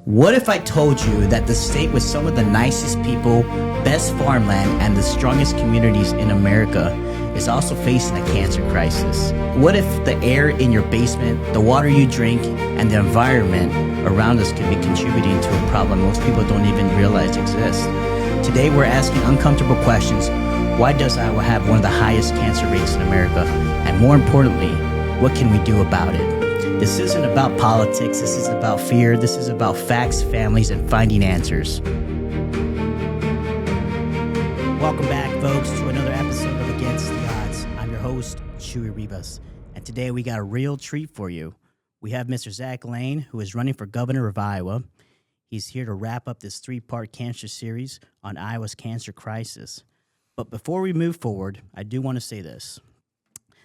What if I told you that the state with some of the nicest people, best farmland, and the strongest communities in America is also facing a cancer crisis? What if the air in your basement, the water you drink, and the environment around us could be contributing to a problem most people don't even realize exists? Today we're asking uncomfortable questions. Why does Iowa have one of the highest cancer rates in America? And more importantly, what can we do about it? This isn't about politics, this is about fear, this is about facts, families, and finding answers. Welcome back, folks, to another episode of Against the Odds. I'm your host, Chewy Rivas, and today we got a real treat for you. We have Mr. Zach Lahn, who is running for governor of Iowa. He's here to wrap up this three-part cancer series on Iowa's cancer crisis. But before we move forward, I do want to say this.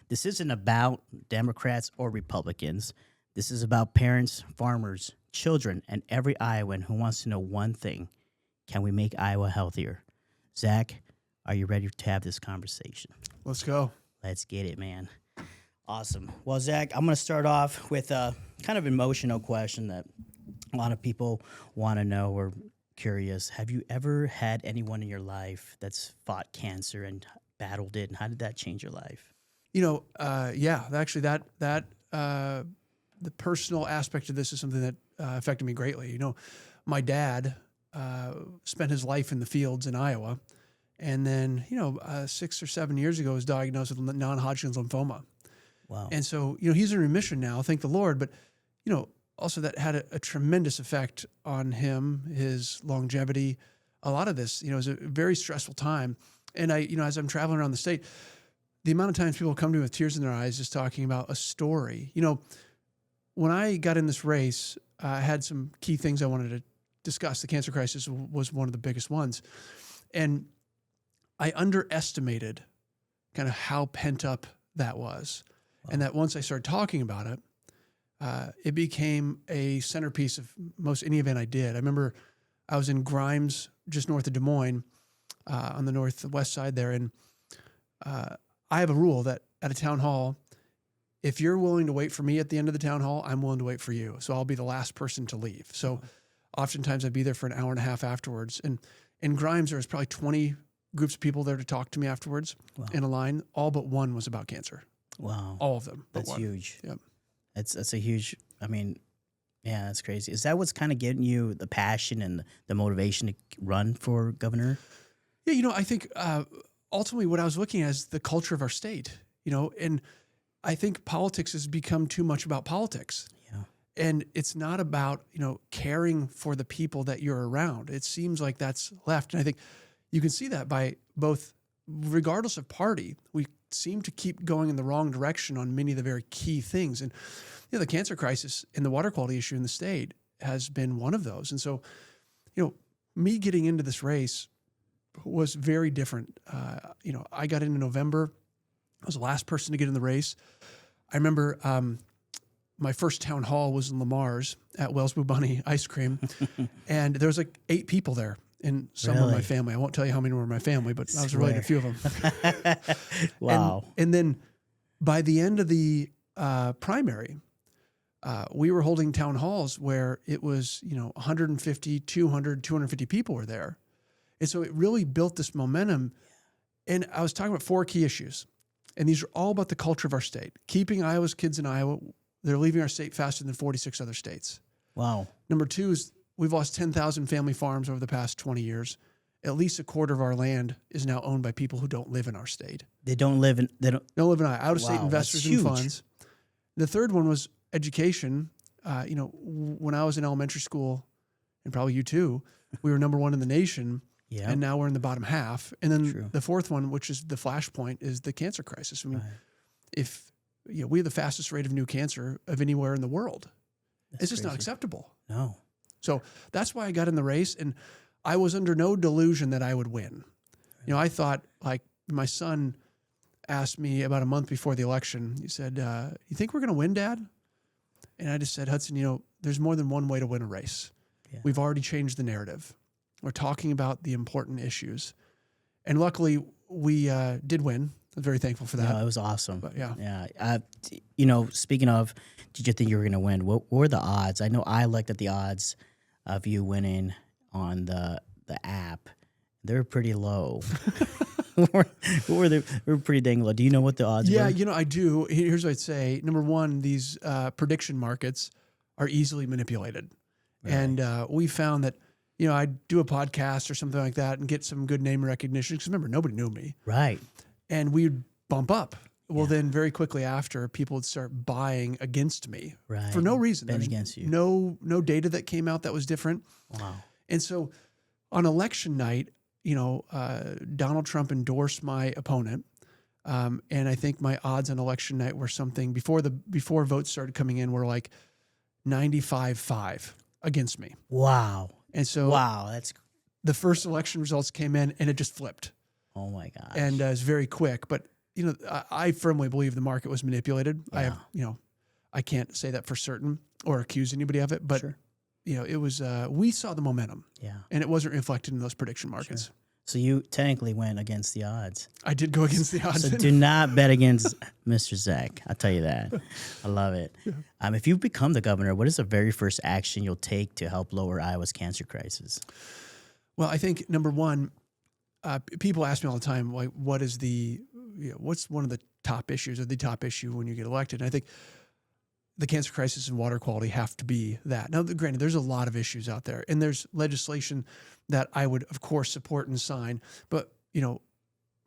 This isn't about Democrats or Republicans. This is about parents, farmers, children, and every Iowan who wants to know one thing. Can we make Iowa healthier? Zach, are you ready to have this conversation? Let's go. Let's get it, man. Awesome. Well, Zach, I'm going to start off with a kind of emotional question that a lot of people want to know or curious. Have you ever had anyone in your life that's fought cancer and battled it, and how did that change your life? You know, actually the personal aspect of this is something that affected me greatly. You know, my dad spent his life in the fields in Iowa, and then, 6 or 7 years ago was diagnosed with non-Hodgkin's lymphoma. Wow. And so, he's in remission now, thank the Lord, but, also that had a tremendous effect on him, his longevity. A lot of this, it was a very stressful time. And as I'm traveling around the state, the amount of times people come to me with tears in their eyes just talking about a story. When I got in this race, I had some key things I wanted to discuss. The cancer crisis was one of the biggest ones. And I underestimated kind of how pent up that was. Wow. And that once I started talking about it, it became a centerpiece of most any event I did. I remember I was in Grimes, just north of Des Moines, on the northwest side there. And I have a rule that at a town hall, if you're willing to wait for me at the end of the town hall, I'm willing to wait for you. So I'll be the last person to leave. So oftentimes I'd be there for an hour and a half afterwards. And in Grimes, there was probably 20 groups of people there to talk to me afterwards. Wow. In a line. All but one was about cancer. Wow. All of them. That's huge. Yep. That's a huge, yeah, that's crazy. Is that what's kind of getting you the passion and the motivation to run for governor? Yeah, I think ultimately what I was looking at is the culture of our state, and I think politics has become too much about politics. Yeah. And it's not about, caring for the people that you're around. It seems like that's left. And I think you can see that by both, regardless of party, we seem to keep going in the wrong direction on many of the very key things. And, the cancer crisis and the water quality issue in the state has been one of those. And so, me getting into this race was very different. I got in November. I was the last person to get in the race. I remember my first town hall was in Lamar's at Wells Boo Bunny Ice Cream. And there was like 8 people there. And some were my family. I won't tell you how many were my family, but I was a really good few of them. Wow. And then by the end of the primary, we were holding town halls where it was, 150, 200, 250 people were there. And so it really built this momentum. And I was talking about 4 key issues. And these are all about the culture of our state. Keeping Iowa's kids in Iowa, they're leaving our state faster than 46 other states. Wow. Number 2 is we've lost 10,000 family farms over the past 20 years. At least a quarter of our land is now owned by people who don't live in our state. They don't live in Iowa. Out-of-state investors and funds. The third one was education. When I was in elementary school, and probably you too, we were number 1 in the nation. Yeah. And now we're in the bottom half. And then the fourth one, which is the flashpoint, is the cancer crisis. If we have the fastest rate of new cancer of anywhere in the world, it's just not acceptable. No. So that's why I got in the race, and I was under no delusion that I would win. I thought, like, my son asked me about a month before the election. He said, "You think we're going to win, Dad?" And I just said, "Hudson, there's more than one way to win a race. Yeah. We've already changed the narrative. We're talking about the important issues." And luckily, we did win. I'm very thankful for that. No, it was awesome. But yeah. Speaking of, did you think you were going to win? What were the odds? I know I looked at the odds of you winning on the app, they're pretty low. We're pretty dang low. Do you know what the odds were? Yeah, I do. Here's what I'd say. Number one, these prediction markets are easily manipulated. Right. And we found that, I'd do a podcast or something like that and get some good name recognition. Because remember, nobody knew me. Right. And we'd bump up. Well, then very quickly after, people would start buying against me for no reason. Betting against you. No data that came out that was different. Wow. And so on election night, Donald Trump endorsed my opponent. And I think my odds on election night were something before votes started coming in were like 95-5 against me. Wow. And so that's the first election results came in and it just flipped. Oh my gosh. And it's very quick, but I firmly believe the market was manipulated. Yeah. I can't say that for certain or accuse anybody of it, but sure. It was, we saw the momentum. Yeah. And it wasn't reflected in those prediction markets. Sure. So you technically went against the odds. I did go against the odds. So do not bet against Mr. Zach. I'll tell you that. I love it. Yeah. If you become the governor, what is the very first action you'll take to help lower Iowa's cancer crisis? Well, I think number one, people ask me all the time, like, what's one of the top issues or the top issue when you get elected? And I think the cancer crisis and water quality have to be that. Now, granted, there's a lot of issues out there, and there's legislation that I would, of course, support and sign. But,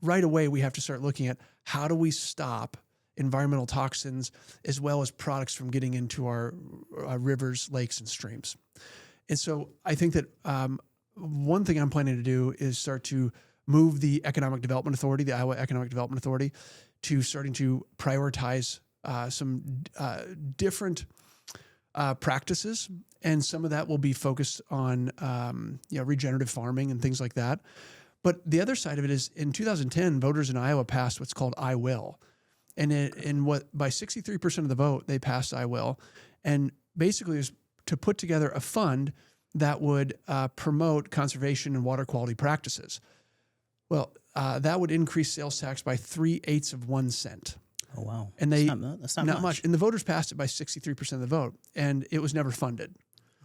right away, we have to start looking at how do we stop environmental toxins as well as products from getting into our rivers, lakes, and streams. And so I think that one thing I'm planning to do is start to move the Economic Development Authority, the Iowa Economic Development Authority, to starting to prioritize some different practices, and some of that will be focused on regenerative farming and things like that. But the other side of it is, in 2010, voters in Iowa passed what's called I Will, and by 63% of the vote they passed I Will, and basically it was to put together a fund that would promote conservation and water quality practices. Well, that would increase sales tax by 3/8 of 1 cent. Oh, wow. And that's not much. And the voters passed it by 63% of the vote, and it was never funded.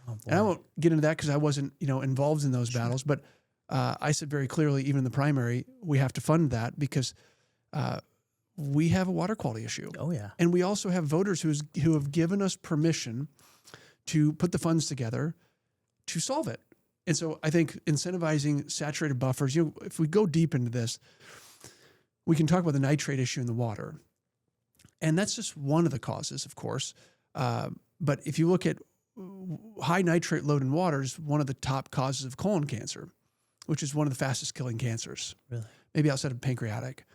Oh, boy. And I won't get into that because I wasn't, involved in those battles, but I said very clearly, even in the primary, we have to fund that because we have a water quality issue. Oh, yeah. And we also have voters who have given us permission to put the funds together to solve it. And so I think incentivizing saturated buffers, if we go deep into this, we can talk about the nitrate issue in the water. And that's just one of the causes, of course. But if you look at high nitrate load in water is one of the top causes of colon cancer, which is one of the fastest killing cancers, really, maybe outside of pancreatic.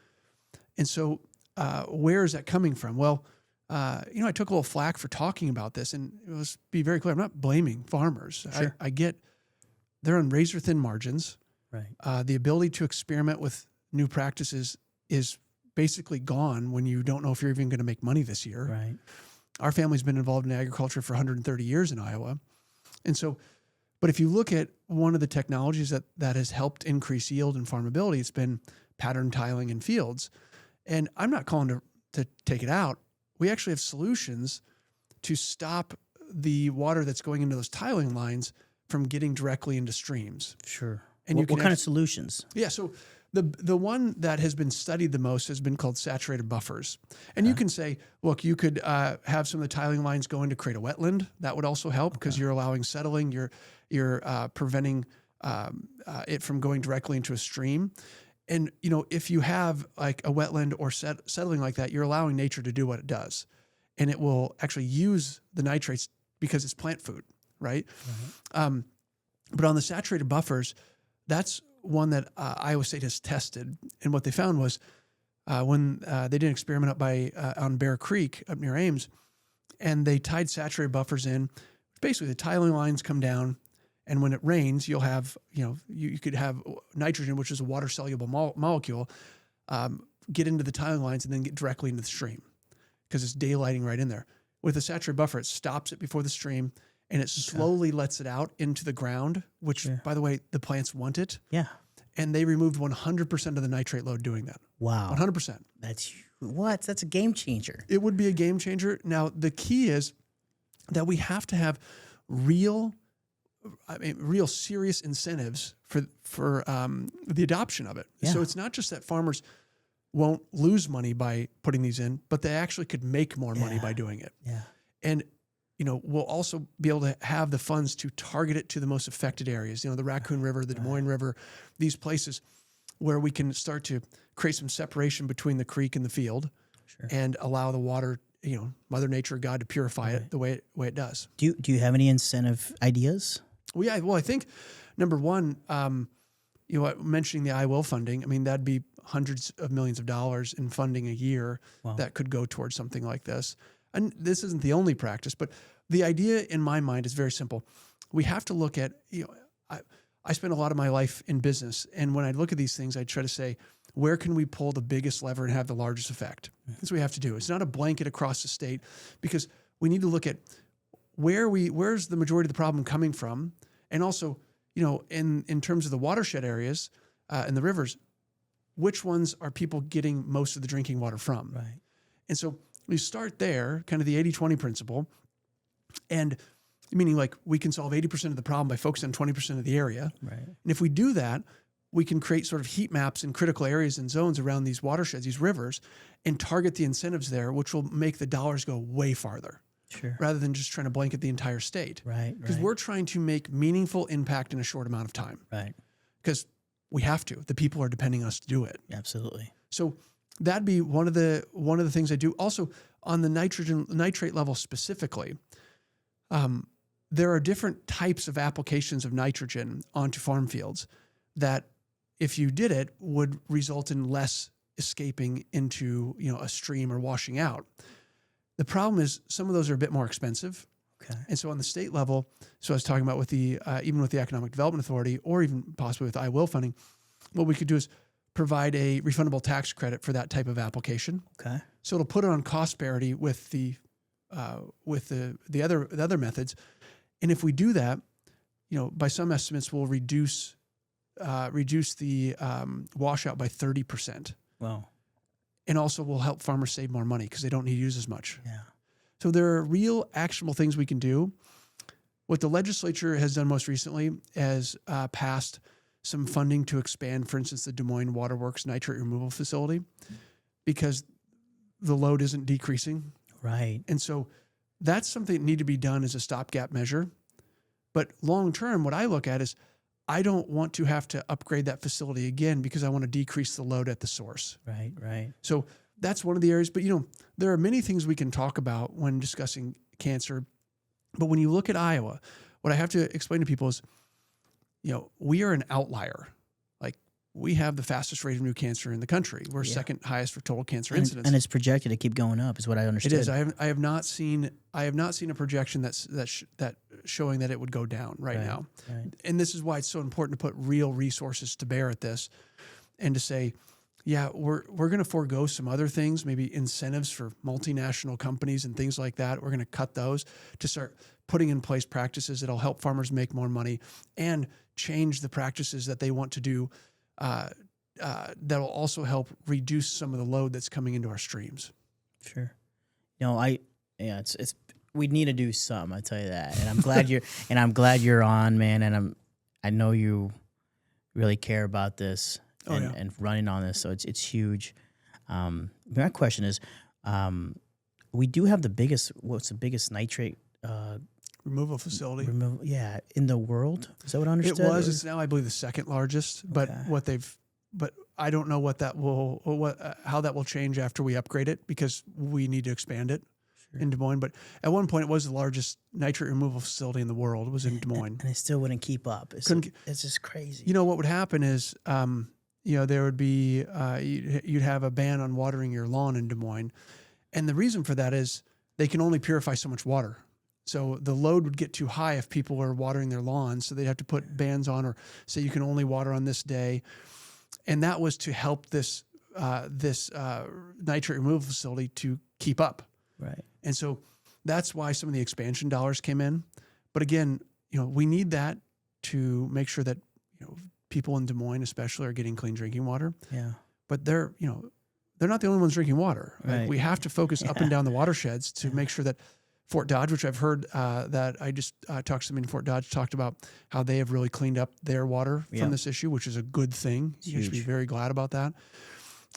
And so where is that coming from? Well, I took a little flack for talking about this, and let's be very clear. I'm not blaming farmers. Sure. I get they're on razor thin margins. Right. The ability to experiment with new practices is basically gone when you don't know if you're even going to make money this year. Right. Our family's been involved in agriculture for 130 years in Iowa. And so, but if you look at one of the technologies that has helped increase yield and farmability, it's been pattern tiling in fields. And I'm not calling to take it out. We actually have solutions to stop the water that's going into those tiling lines from getting directly into streams. Sure. And what kind of solutions? Yeah, so the one that has been studied the most has been called saturated buffers. And you can say, look, you could have some of the tiling lines go in to create a wetland. That would also help because you're allowing settling. You're preventing it from going directly into a stream. And, if you have like a wetland or settling like that, you're allowing nature to do what it does. And it will actually use the nitrates because it's plant food, right? Mm-hmm. But on the saturated buffers, that's one that Iowa State has tested. And what they found was when they did an experiment on Bear Creek up near Ames, and they tied saturated buffers in. Basically, the tiling lines come down, and when it rains, you'll have, you could have nitrogen, which is a water-soluble molecule, get into the tiling lines and then get directly into the stream because it's daylighting right in there. With a saturated buffer, it stops it before the stream, and it slowly lets it out into the ground, which, by the way, the plants want it. Yeah. And they removed 100% of the nitrate load doing that. Wow. 100%. That's a game changer. It would be a game changer. Now, the key is that we have to have real real serious incentives for the adoption of it. Yeah. So it's not just that farmers won't lose money by putting these in, but they actually could make more money by doing it. Yeah. And, we'll also be able to have the funds to target it to the most affected areas, the Raccoon River, the Des Moines River, these places where we can start to create some separation between the creek and the field and allow the water, Mother Nature, God, to purify it the way it does. Do you have any incentive ideas? Well, yeah. Well, I think number one, mentioning the I Will funding, I mean, that'd be hundreds of millions of dollars in funding a year that could go towards something like this. And this isn't the only practice, but the idea in my mind is very simple. We have to look at, I spent a lot of my life in business. And when I look at these things, I try to say, where can we pull the biggest lever and have the largest effect? That's what we have to do. It's not a blanket across the state, because we need to look at where's the majority of the problem coming from. And also, in terms of the watershed areas and the rivers, which ones are people getting most of the drinking water from? Right. And so we start there, kind of the 80-20 principle, and meaning like we can solve 80% of the problem by focusing on 20% of the area. Right. And if we do that, we can create sort of heat maps in critical areas and zones around these watersheds, these rivers, and target the incentives there, which will make the dollars go way farther. Sure. Rather than just trying to blanket the entire state. Right. Because we're trying to make meaningful impact in a short amount of time. Right. Because we have to. The people are depending on us to do it. Absolutely. So that'd be one of the things I do. Also, on the nitrate level specifically, there are different types of applications of nitrogen onto farm fields that, if you did it, would result in less escaping into a stream or washing out. The problem is some of those are a bit more expensive. Okay. And so on the state level, so I was talking about with the even with the Economic Development Authority, or even possibly with I Will funding, what we could do is provide a refundable tax credit for that type of application. Okay. So it'll put it on cost parity with the other methods. And if we do that, by some estimates, we'll reduce the washout by 30%. Wow. And also will help farmers save more money because they don't need to use as much. Yeah. So there are real actionable things we can do. What the legislature has done most recently is passed some funding to expand, for instance, the Des Moines Waterworks nitrate removal facility, because the load isn't decreasing. Right. And so that's something that need to be done as a stopgap measure. But long term, what I look at is I don't want to have to upgrade that facility again because I want to decrease the load at the source. Right. Right. So that's one of the areas. But, there are many things we can talk about when discussing cancer. But when you look at Iowa, what I have to explain to people is, we are an outlier. Like, we have the fastest rate of new cancer in the country. We're second highest for total cancer incidence. And it's projected to keep going up, is what I understood. It is. I have not seen a projection that's showing that it would go down right now. Right. And this is why it's so important to put real resources to bear at this, and to say, yeah, we're going to forego some other things, maybe incentives for multinational companies and things like that. We're going to cut those to start putting in place practices that'll help farmers make more money and change the practices that they want to do. That'll also help reduce some of the load that's coming into our streams. Sure. It's we need to do some. I tell you that, and I'm glad you're on, man. And I know you really care about this and running on this, so it's huge. My question is, we do have what's the biggest nitrate removal facility in the world? Is that what I understood? It was. It's now, I believe, the second largest. But but I don't know how that will change after we upgrade it, because we need to expand it in Des Moines. But at one point, it was the largest nitrate removal facility in the world. It was in Des Moines, and it still wouldn't keep up. It's just crazy. What would happen is, there would be you'd have a ban on watering your lawn in Des Moines, and the reason for that is they can only purify so much water. So the load would get too high if people were watering their lawns. So they'd have to put bans on, or say you can only water on this day. And that was to help this nitrate removal facility to keep up. Right. And so that's why some of the expansion dollars came in. But again, we need that to make sure that, people in Des Moines especially are getting clean drinking water. Yeah. But they're not the only ones drinking water. Right? Right. We have to focus up and down the watersheds to make sure that Fort Dodge, which I've heard that I just talked to somebody in Fort Dodge, talked about how they have really cleaned up their water from this issue, which is a good thing. You should be very glad about that.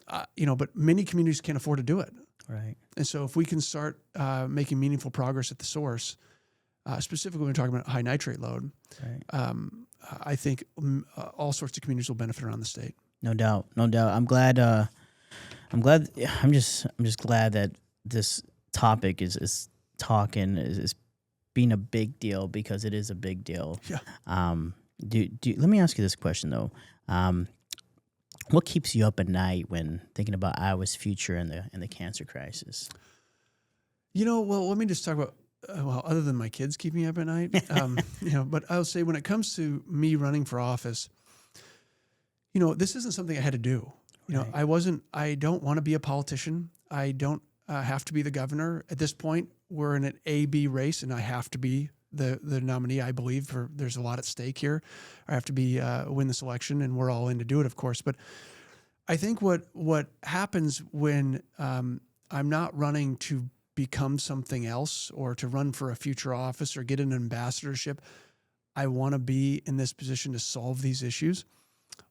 But many communities can't afford to do it. Right. And so if we can start making meaningful progress at the source, specifically when we're talking about high nitrate load, I think all sorts of communities will benefit around the state. No doubt. I'm glad. I'm just glad that this topic is being a big deal, because it is a big deal. Yeah. Let me ask you this question though. What keeps you up at night when thinking about Iowa's future and the cancer crisis? Well, let me just talk about, other than my kids keeping me up at night, but I'll say when it comes to me running for office, this isn't something I had to do. I don't want to be a politician. I don't have to be the governor. At this point, we're in an A-B race, and I have to be the nominee, I believe. There's a lot at stake here. I have to win this election, and we're all in to do it, of course. But I think what happens when I'm not running to become something else or to run for a future office or get an ambassadorship, I want to be in this position to solve these issues.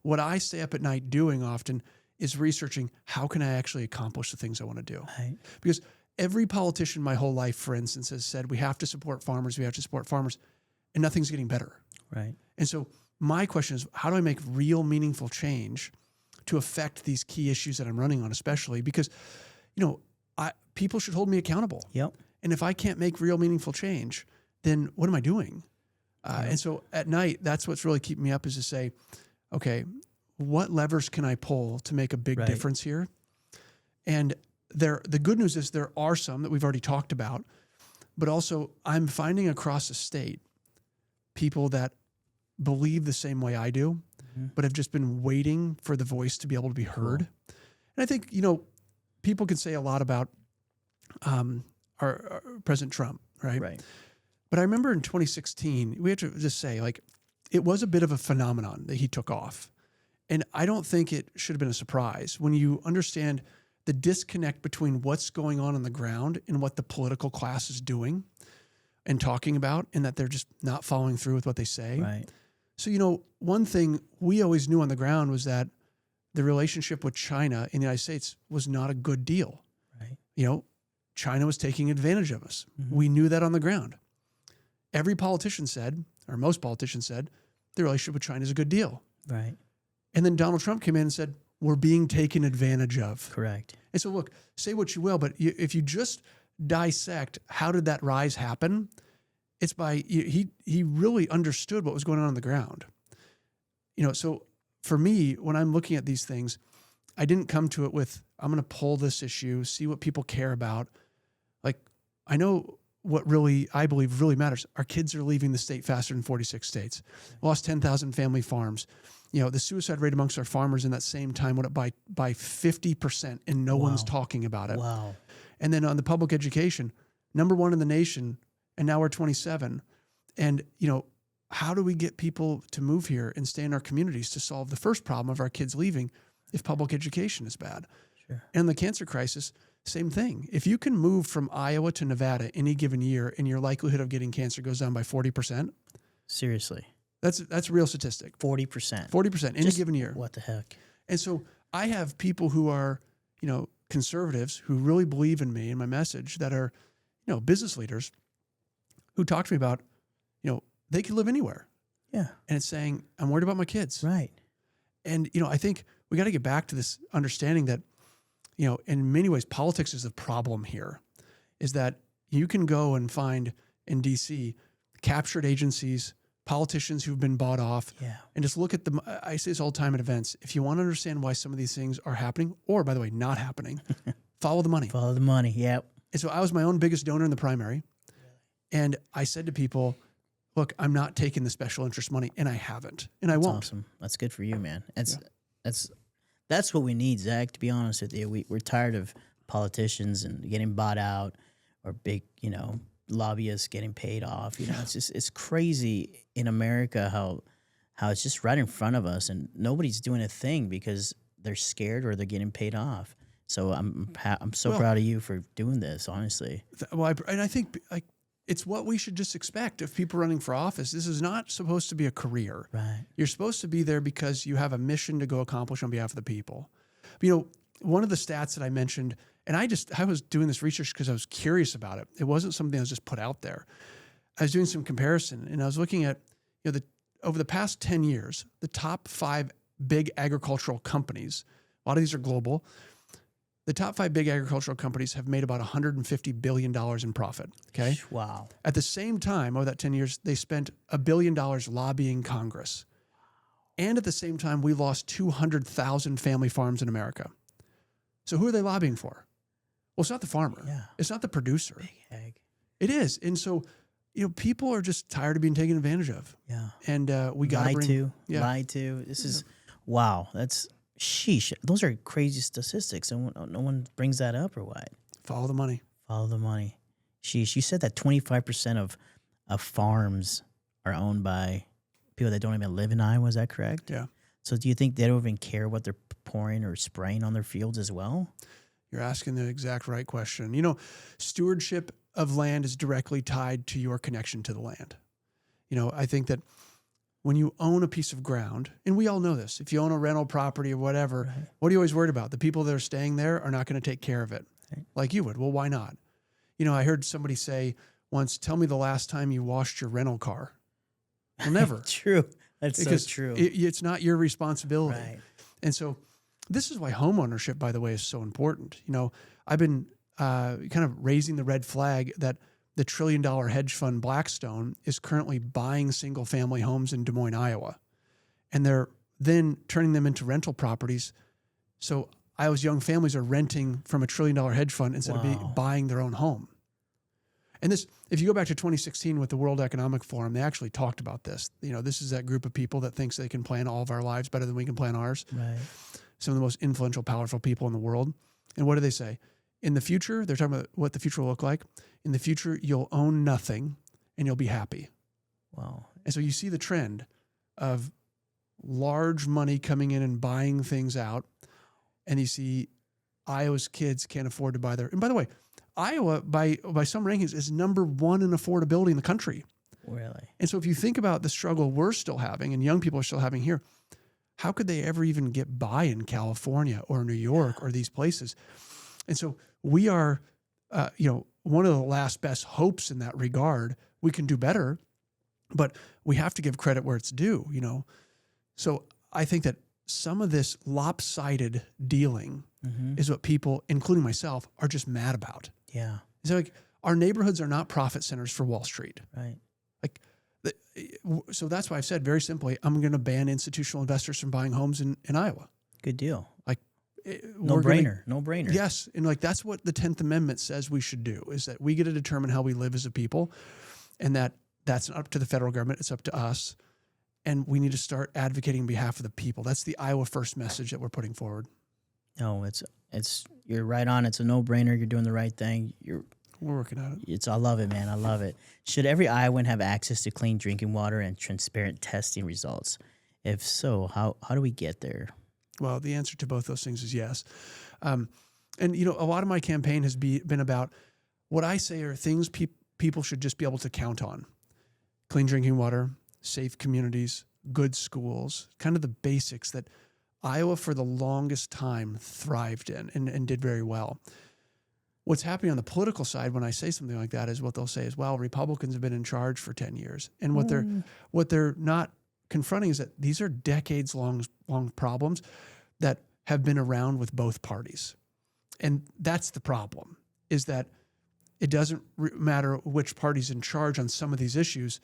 What I stay up at night doing often is researching how can I actually accomplish the things I want to do. Right. Because every politician my whole life, for instance, has said we have to support farmers, and nothing's getting better. Right. And so my question is, how do I make real meaningful change to affect these key issues that I'm running on, especially because, people should hold me accountable. Yep. And if I can't make real meaningful change, then what am I doing? And so at night, that's what's really keeping me up, is to say, okay, what levers can I pull to make a big difference here? And the good news is there are some that we've already talked about, but also I'm finding across the state people that believe the same way I do, but have just been waiting for the voice to be able to be heard. Cool. And I think, people can say a lot about our President Trump, right? Right. But I remember in 2016, we have to just say, it was a bit of a phenomenon that he took off. And I don't think it should have been a surprise when you understand the disconnect between what's going on the ground and what the political class is doing and talking about, and that they're just not following through with what they say. Right. So, one thing we always knew on the ground was that the relationship with China in the United States was not a good deal. Right. China was taking advantage of us. Mm-hmm. We knew that on the ground. Every politician said, or most politicians said, the relationship with China is a good deal. Right. And then Donald Trump came in and said, we're being taken advantage of. Correct. And so look, say what you will, but if you just dissect how did that rise happen, it's by, he really understood what was going on the ground. So for me, when I'm looking at these things, I didn't come to it with, I'm going to pull this issue, see what people care about. I know what really, I believe really matters. Our kids are leaving the state faster than 46 states. We lost 10,000 family farms. The suicide rate amongst our farmers in that same time went up by 50%, and no one's talking about it. Wow. And then on the public education, number 1 in the nation, and now we're 27. And, how do we get people to move here and stay in our communities to solve the first problem of our kids leaving if public education is bad? Sure. And the cancer crisis, same thing. If you can move from Iowa to Nevada any given year and your likelihood of getting cancer goes down by 40%. Seriously. That's a real statistic. 40%. 40% any given year. What the heck? And so I have people who are, conservatives who really believe in me and my message, that are, business leaders who talk to me about, they can live anywhere. Yeah. And it's saying, I'm worried about my kids. Right. And, I think we got to get back to this understanding that, in many ways, politics is the problem here, is that you can go and find in DC captured agencies, politicians who've been bought off, and just look at them. I say this all the time at events. If you want to understand why some of these things are happening, or by the way, not happening, follow the money. Follow the money. Yep. And so I was my own biggest donor in the primary. And I said to people, look, I'm not taking the special interest money, and I haven't, and I won't. Awesome. That's good for you, man. That's what we need, Zach, to be honest with you. We're tired of politicians and getting bought out, or big, lobbyists getting paid off. It's crazy in America how it's just right in front of us, and nobody's doing a thing because they're scared or they're getting paid off. So I'm so Well- proud of you for doing this. Honestly, And I think like it's what we should just expect of people running for office. This is not supposed to be a career. right? You're supposed to be there because you have a mission to go accomplish on behalf of the people. You know, one of the stats that I mentioned, and I was doing this research because I was curious about it. It wasn't something that was just put out there. I was doing some comparison, and I was looking at, over the past 10 years, the top 5 big agricultural companies, a lot of these are global. The top 5 big agricultural companies have made about $150 billion in profit. Okay. Wow. At the same time, over that 10 years, they spent $1 billion lobbying Congress. And at the same time, we lost 200,000 family farms in America. So who are they lobbying for? Well, it's not the farmer. Yeah. It's not the producer. Big egg. It is. And so, people are just tired of being taken advantage of. Yeah. And we got Lied to. Yeah. Lied to. This is wow. That's sheesh. Those are crazy statistics, and no one brings that up or what? Follow the money. Follow the money. Sheesh. You said that 25% of farms are owned by people that don't even live in Iowa. Is that correct? Yeah. So do you think they don't even care what they're pouring or spraying on their fields as well? You're asking the exact right question. Stewardship of land is directly tied to your connection to the land. I think that when you own a piece of ground, and we all know this, if you own a rental property or whatever, Right. what are you always worried about? The people that are staying there are not going to take care of it Right. like you would. Well, why not? I heard somebody say once, tell me the last time you washed your rental car. Well, never. True. That's Because so true. it's not your responsibility. Right. And so this is why home ownership, by the way, is so important. I've been kind of raising the red flag that the $1 trillion hedge fund Blackstone is currently buying single family homes in Des Moines, Iowa. And they're then turning them into rental properties. So Iowa's young families are renting from a $1 trillion hedge fund instead Wow. of buying their own home. And this, if you go back to 2016 with the World Economic Forum, they actually talked about this. This is that group of people that thinks they can plan all of our lives better than we can plan ours. Right. Some of the most influential, powerful people in the world. And what do they say? In the future, they're talking about what the future will look like. In the future, you'll own nothing and you'll be happy. Wow. And so you see the trend of large money coming in and buying things out. And you see Iowa's kids can't afford to buy their. And by the way, Iowa, by some rankings, is number 1 in affordability in the country. Really? And so if you think about the struggle we're still having and young people are still having here, how could they ever even get by in California or New York or these places? And so we are, one of the last best hopes in that regard. We can do better, but we have to give credit where it's due, So I think that some of this lopsided dealing is what people, including myself, are just mad about. Yeah. So like our neighborhoods are not profit centers for Wall Street. Right. So that's why I've said very simply, I'm going to ban institutional investors from buying homes in Iowa. Good deal. No brainer. Yes. And that's what the 10th Amendment says we should do, is that we get to determine how we live as a people, and that's not up to the federal government. It's up to us. And we need to start advocating on behalf of the people. That's the Iowa First message that we're putting forward. No, you're right on. It's a no-brainer. You're doing the right thing. We're working on it. I love it, man. I love it. Should every Iowan have access to clean drinking water and transparent testing results? If so, how do we get there? Well, the answer to both those things is yes. And a lot of my campaign has been about what I say are things people should just be able to count on. Clean drinking water, safe communities, good schools, kind of the basics that Iowa for the longest time thrived in and did very well. What's happening on the political side when I say something like that is what they'll say is, well, Republicans have been in charge for 10 years. And what they're not confronting is that these are decades long problems that have been around with both parties. And that's the problem, is that it doesn't matter which party's in charge on some of these issues.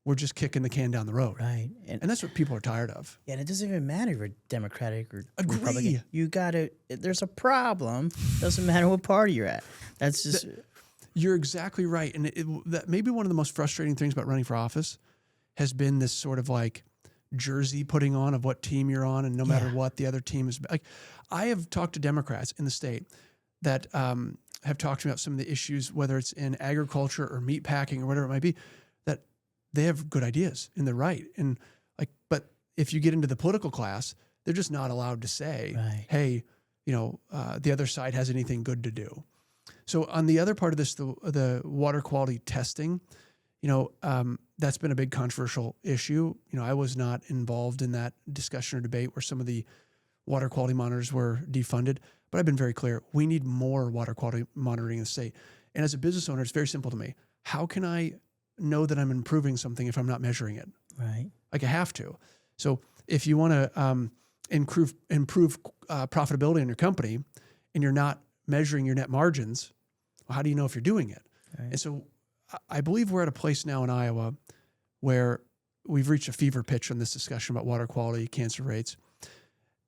We're just kicking the can down the road. Right. And that's what people are tired of. Yeah, and it doesn't even matter if you're Democratic or Agree. Republican. There's a problem. Doesn't matter what party you're at. That's just... You're exactly right. And that maybe one of the most frustrating things about running for office has been this sort of like jersey putting on of what team you're on, and no matter what the other team is. Like, I have talked to Democrats in the state that have talked to me about some of the issues, whether it's in agriculture or meat packing or whatever it might be, that they have good ideas and they're right. And but if you get into the political class, they're just not allowed to say, right. hey, the other side has anything good to do. So on the other part of this, the water quality testing, that's been a big controversial issue. I was not involved in that discussion or debate where some of the water quality monitors were defunded, but I've been very clear. We need more water quality monitoring in the state. And as a business owner, it's very simple to me. How can I know that I'm improving something if I'm not measuring it? Right. Like I have to. So if you want to improve profitability in your company and you're not measuring your net margins, well, how do you know if you're doing it? Right. And so I believe we're at a place now in Iowa where we've reached a fever pitch on this discussion about water quality, cancer rates.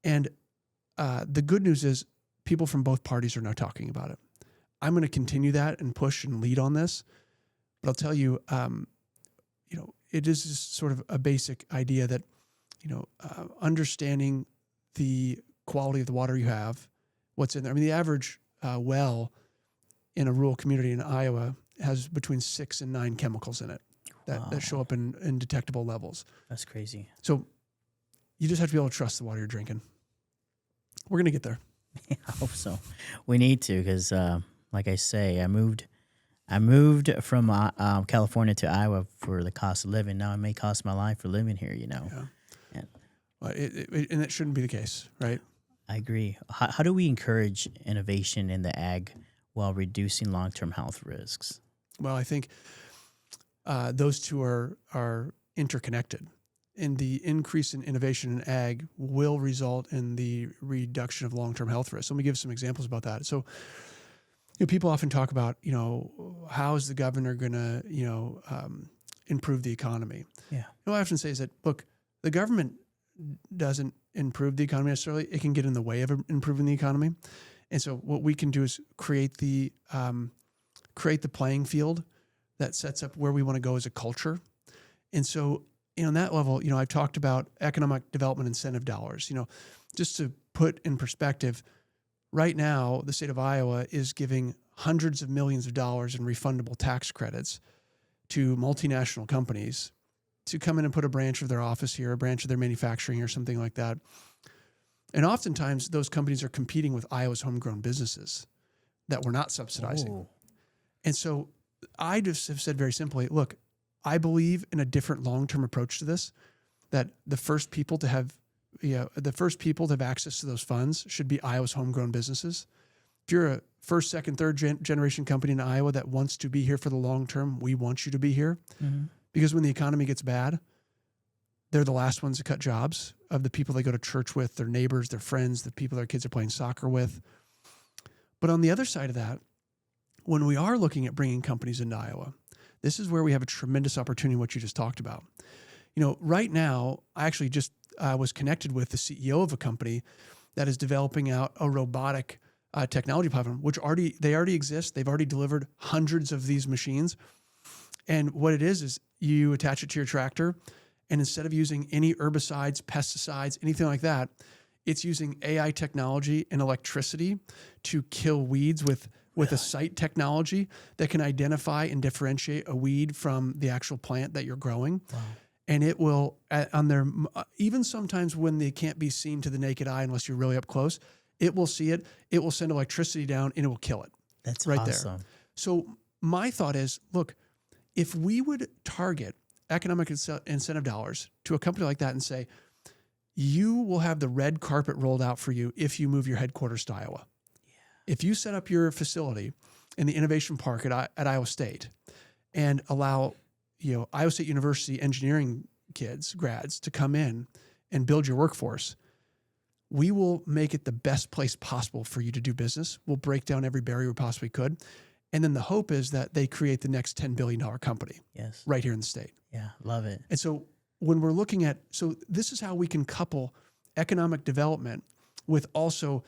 And the good news is people from both parties are now talking about it. I'm going to continue that and push and lead on this. But I'll tell you, it is just sort of a basic idea that, understanding the quality of the water you have, what's in there. I mean, the average well in a rural community in Iowa has between 6 and 9 chemicals in it that show up in detectable levels. That's crazy. So you just have to be able to trust the water you're drinking. We're going to get there. I hope so. We need to, because like I say, I moved from California to Iowa for the cost of living. Now it may cost my life for living here, Yeah. And Well, and it shouldn't be the case, right? I agree. How do we encourage innovation in the ag while reducing long-term health risks? Well, I think those two are interconnected. And the increase in innovation in ag will result in the reduction of long-term health risks. Let me give some examples about that. So, people often talk about, how is the governor going to, improve the economy? Yeah. What I often say is that, look, the government doesn't improve the economy necessarily. It can get in the way of improving the economy. And so what we can do is create the playing field that sets up where we want to go as a culture. And so, on that level, I've talked about economic development incentive dollars. Just to put in perspective, right now, the state of Iowa is giving hundreds of millions of dollars in refundable tax credits to multinational companies to come in and put a branch of their office here, a branch of their manufacturing or something like that. And oftentimes, those companies are competing with Iowa's homegrown businesses that we're not subsidizing. Oh. And so I just have said very simply, look, I believe in a different long-term approach to this, that the first people to have access to those funds should be Iowa's homegrown businesses. If you're a first, second, third generation company in Iowa that wants to be here for the long term, we want you to be here. Mm-hmm. Because when the economy gets bad, they're the last ones to cut jobs of the people they go to church with, their neighbors, their friends, the people their kids are playing soccer with. But on the other side of that, when we are looking at bringing companies into Iowa, this is where we have a tremendous opportunity, what you just talked about. Right now, I actually just was connected with the CEO of a company that is developing out a robotic technology platform, which they already exist. They've already delivered hundreds of these machines. And what it is you attach it to your tractor, and instead of using any herbicides, pesticides, anything like that, it's using AI technology and electricity to kill weeds with a sight technology that can identify and differentiate a weed from the actual plant that you're growing. Wow. And it will, even sometimes when they can't be seen to the naked eye unless you're really up close, it will see it. It will send electricity down and it will kill it. That's right awesome. there. So my thought is, look, if we would target economic incentive dollars to a company like that and say, you will have the red carpet rolled out for you if you move your headquarters to Iowa. Yeah. If you set up your facility in the innovation park at Iowa State and allow Iowa State University engineering grads to come in and build your workforce, we will make it the best place possible for you to do business. We'll break down every barrier we possibly could. And then the hope is that they create the next $10 billion company right here in the state. Yeah, love it. And so when we're looking at, this is how we can couple economic development with also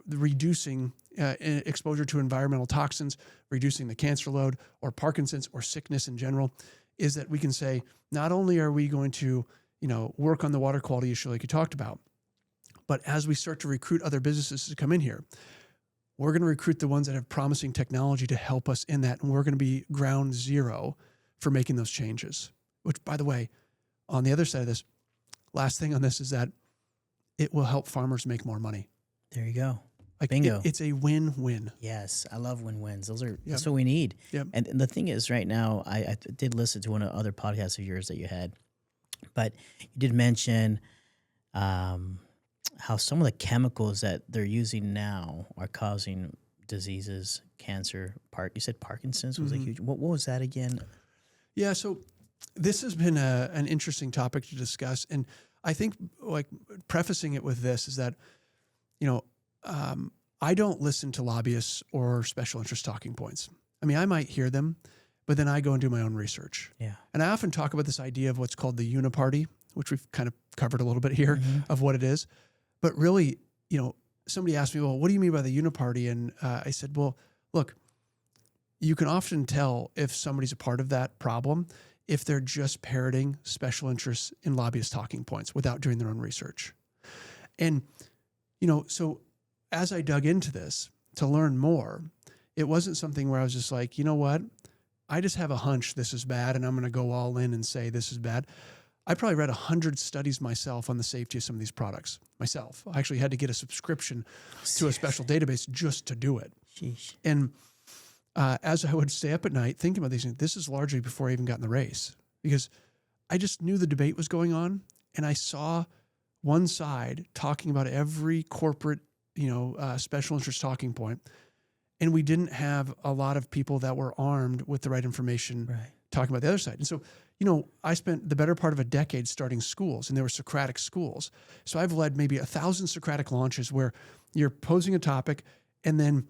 reducing exposure to environmental toxins, reducing the cancer load or Parkinson's or sickness in general, is that we can say, not only are we going to, work on the water quality issue like you talked about, but as we start to recruit other businesses to come in here, we're going to recruit the ones that have promising technology to help us in that. And we're going to be ground zero for making those changes, which, by the way, on the other side of this, last thing on this is that it will help farmers make more money. There you go. Like Bingo. it's a win-win. Yes, I love win-wins. That's Yep. what we need. Yep. And the thing is, right now, I did listen to one of the other podcasts of yours that you had, but you did mention how some of the chemicals that they're using now are causing diseases, cancer. You said Parkinson's was a huge. What was that again? Yeah. So this has been an interesting topic to discuss, and I think like prefacing it with this is that, I don't listen to lobbyists or special interest talking points. I mean, I might hear them, but then I go and do my own research. Yeah. And I often talk about this idea of what's called the uniparty, which we've kind of covered a little bit here of what it is. But really, somebody asked me, well, what do you mean by the uniparty? And I said, well, look, you can often tell if somebody's a part of that problem if they're just parroting special interests in lobbyist talking points without doing their own research. And, so as I dug into this to learn more, it wasn't something where I was just like, you know what? I just have a hunch this is bad and I'm going to go all in and say this is bad. I probably read 100 studies myself on the safety of some of these products myself. I actually had to get a subscription to a special database just to do it. Sheesh. And as I would stay up at night thinking about these things, this is largely before I even got in the race, because I just knew the debate was going on, and I saw one side talking about every corporate, special interest talking point, and we didn't have a lot of people that were armed with the right information talking about the other side. And so, I spent the better part of a decade starting schools, and there were Socratic schools. So I've led maybe 1,000 Socratic launches where you're posing a topic, and then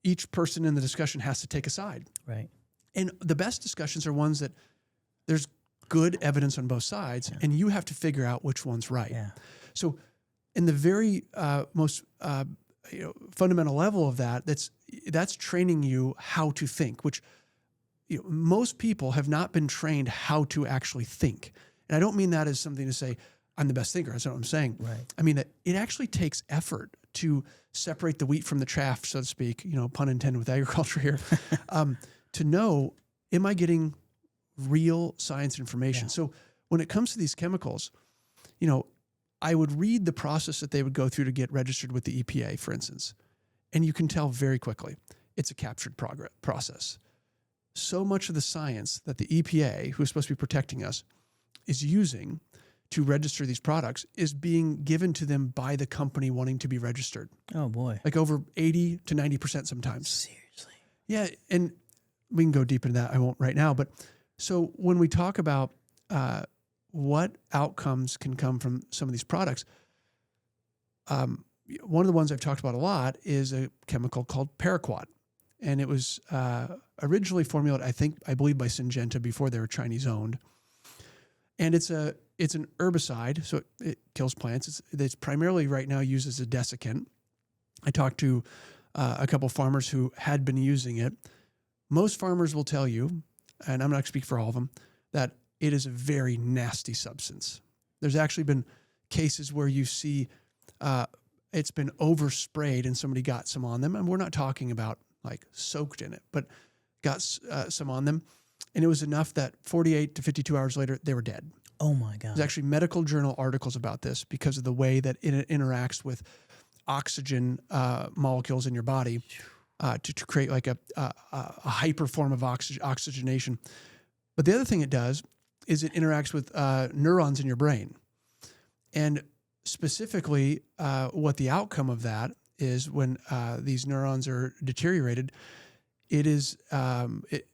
each person in the discussion has to take a side. Right. And the best discussions are ones that there's good evidence on both sides, and you have to figure out which one's right. Yeah. So in the very most fundamental level of that, that's training you how to think, which most people have not been trained how to actually think. And I don't mean that as something to say, I'm the best thinker. That's not what I'm saying. Right. I mean that it actually takes effort to separate the wheat from the chaff, so to speak, pun intended with agriculture here, to know, am I getting real science information? Yeah. So when it comes to these chemicals, I would read the process that they would go through to get registered with the EPA, for instance, and you can tell very quickly it's a captured process. So much of the science that the EPA, who is supposed to be protecting us, is using to register these products is being given to them by the company wanting to be registered. Oh boy. Like over 80 to 90% sometimes. Seriously. Yeah. And we can go deep into that. I won't right now. But so when we talk about what outcomes can come from some of these products, one of the ones I've talked about a lot is a chemical called paraquat. And it was originally formulated, I believe by Syngenta before they were Chinese owned. And it's an herbicide, so it kills plants. It's primarily right now used as a desiccant. I talked to a couple farmers who had been using it. Most farmers will tell you, and I'm not going to speak for all of them, that it is a very nasty substance. There's actually been cases where you see it's been oversprayed and somebody got some on them. And we're not talking about like soaked in it, but got some on them. And it was enough that 48 to 52 hours later, they were dead. Oh my God. There's actually medical journal articles about this because of the way that it interacts with oxygen molecules in your body to create like a hyper form of oxygenation. But the other thing it does is it interacts with neurons in your brain. And specifically, what the outcome of that is when these neurons are deteriorated, it is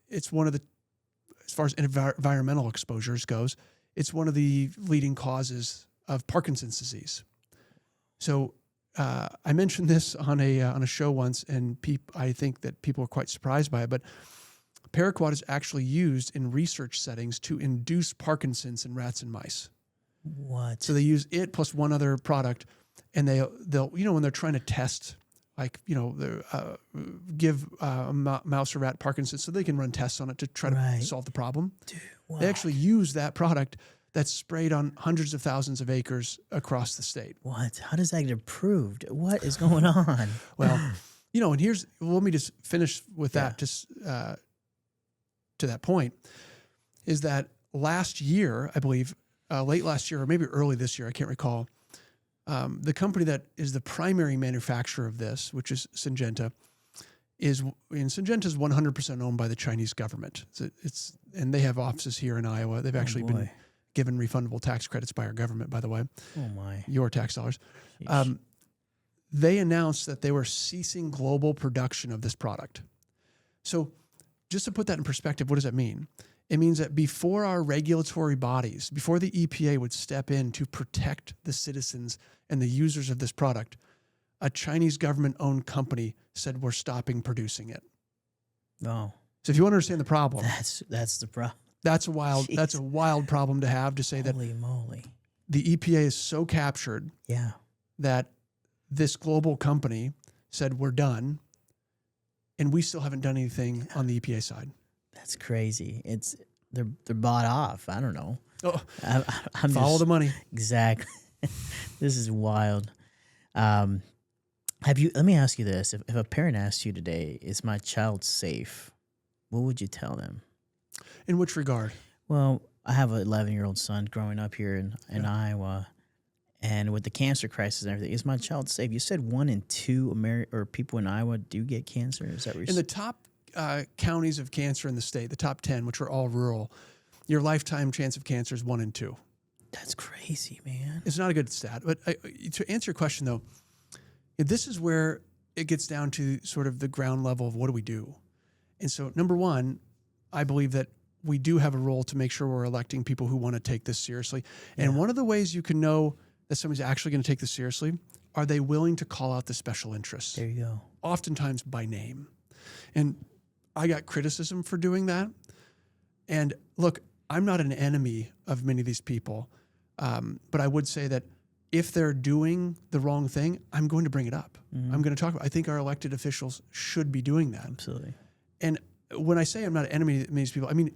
it's one of the, as far as environmental exposures goes, it's one of the leading causes of Parkinson's disease. So I mentioned this on a show once, and I think that people were quite surprised by it. But paraquat is actually used in research settings to induce Parkinson's in rats and mice. What? So they use it plus one other product, and they'll when they're trying to test, like give a mouse or rat Parkinson's, so they can run tests on it to try to solve the problem. Dude, what? They actually use that product that's sprayed on hundreds of thousands of acres across the state. What? How does that get approved? What is going on? Well, and let me just finish with that, just to that point, is that last year, I believe, late last year or maybe early this year, I can't recall, The company that is the primary manufacturer of this, which is Syngenta, Syngenta is 100% owned by the Chinese government. And they have offices here in Iowa. They've actually been given refundable tax credits by our government, by the way. Oh my! Your tax dollars. They announced that they were ceasing global production of this product. So, just to put that in perspective, what does that mean? It means that before our regulatory bodies, before the EPA would step in to protect the citizens and the users of this product, a Chinese government-owned company said we're stopping producing it. Oh. So if you want to understand the problem, that's the problem. That's a wild problem to have, to say that Holy moly. The EPA is so captured that this global company said we're done, and we still haven't done anything on the EPA side. That's crazy. They're bought off. I don't know. Oh, I'm follow the money. Exactly. This is wild. Let me ask you this. If a parent asked you today, is my child safe? What would you tell them? In which regard? Well, I have an 11-year-old son growing up here in Iowa, and with the cancer crisis and everything, is my child safe? You said 1 in 2 people in Iowa do get cancer. Is that what you're saying? In the top counties of cancer in the state, the top 10, which are all rural, your lifetime chance of cancer is 1 in 2. That's crazy, man. It's not a good stat. But to answer your question, though, this is where it gets down to sort of the ground level of what do we do. And so, number one, I believe that we do have a role to make sure we're electing people who want to take this seriously. And one of the ways you can know that somebody's actually going to take this seriously, are they willing to call out the special interests? There you go. Oftentimes by name. And I got criticism for doing that. And look, I'm not an enemy of many of these people, but I would say that if they're doing the wrong thing, I'm going to bring it up. Mm-hmm. I'm going to talk about it. I think our elected officials should be doing that. Absolutely. And when I say I'm not an enemy of these people, I mean,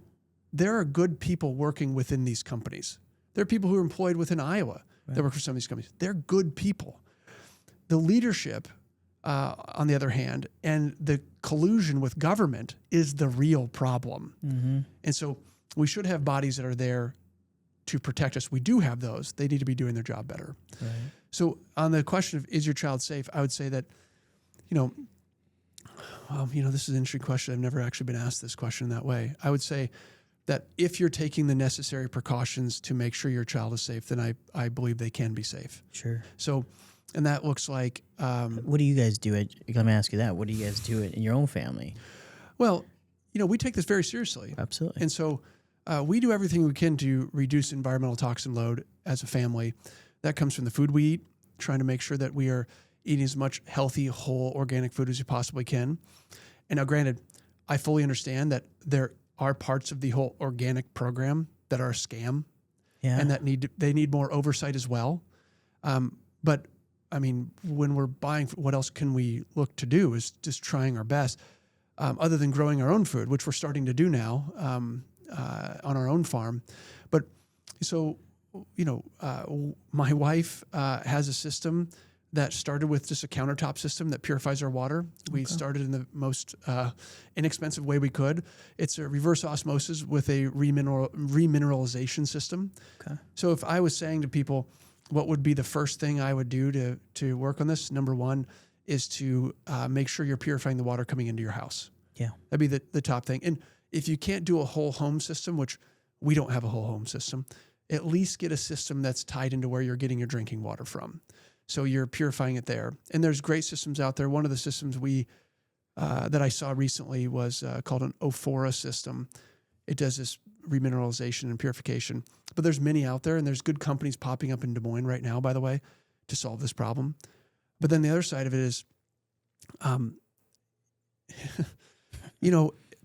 there are good people working within these companies. There are people who are employed within Iowa that work for some of these companies. They're good people. The leadership, on the other hand, and the collusion with government is the real problem. Mm-hmm. And so we should have bodies that are there to protect us. We do have those. They need to be doing their job better. Right. So on the question of, is your child safe? I would say that, this is an interesting question. I've never actually been asked this question in that way. I would say that if you're taking the necessary precautions to make sure your child is safe, then I believe they can be safe. Sure. So, and that looks like... what do you guys do? Let me ask you that. What do you guys do in your own family? Well, we take this very seriously. Absolutely. And so we do everything we can to reduce environmental toxin load as a family. That comes from the food we eat, trying to make sure that we are eating as much healthy, whole, organic food as we possibly can. And now, granted, I fully understand that there are parts of the whole organic program that are a scam, and that they need more oversight as well. But I mean, when we're buying, what else can we look to do? Is just trying our best, other than growing our own food, which we're starting to do now on our own farm. But so, my wife has a system that started with just a countertop system that purifies our water. We started in the most inexpensive way we could. It's a reverse osmosis with a remineralization system. Okay. So if I was saying to people, what would be the first thing I would do to work on this? Number one is to make sure you're purifying the water coming into your house. Yeah. That'd be the top thing. And if you can't do a whole home system, which we don't have a whole home system, at least get a system that's tied into where you're getting your drinking water from. So you're purifying it there. And there's great systems out there. One of the systems that I saw recently was called an Ophora system. It does this remineralization and purification. But there's many out there, and there's good companies popping up in Des Moines right now, by the way, to solve this problem. But then the other side of it is,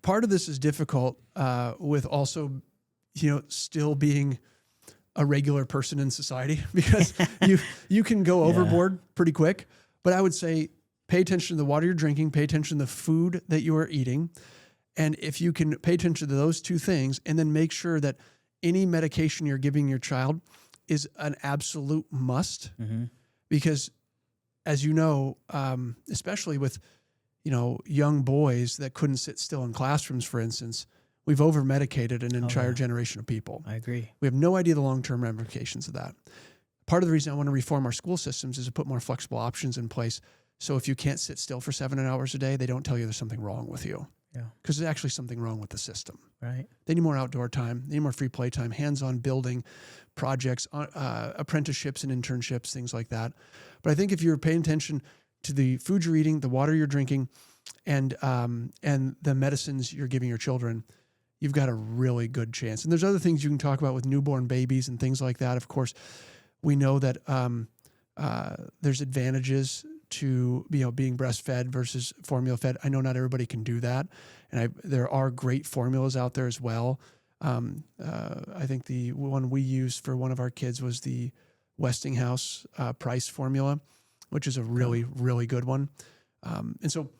part of this is difficult with also, still being a regular person in society, because you can go overboard pretty quick. But I would say pay attention to the water you're drinking, pay attention to the food that you are eating. And if you can pay attention to those two things, and then make sure that any medication you're giving your child is an absolute must, because as you know, especially with, young boys that couldn't sit still in classrooms, for instance, we've over-medicated an entire generation of people. I agree. We have no idea the long-term ramifications of that. part of the reason I want to reform our school systems is to put more flexible options in place. So if you can't sit still for 7 hours a day, they don't tell you there's something wrong with you. Yeah. Because there's actually something wrong with the system. Right. They need more outdoor time. They need more free play time, hands-on building projects, apprenticeships and internships, things like that. But I think if you're paying attention to the food you're eating, the water you're drinking, and the medicines you're giving your children, you've got a really good chance. And there's other things you can talk about with newborn babies and things like that. Of course, we know that there's advantages to being breastfed versus formula fed. I know not everybody can do that, and there are great formulas out there as well. I think the one we used for one of our kids was the Westinghouse Price formula, which is a really, really good one. And so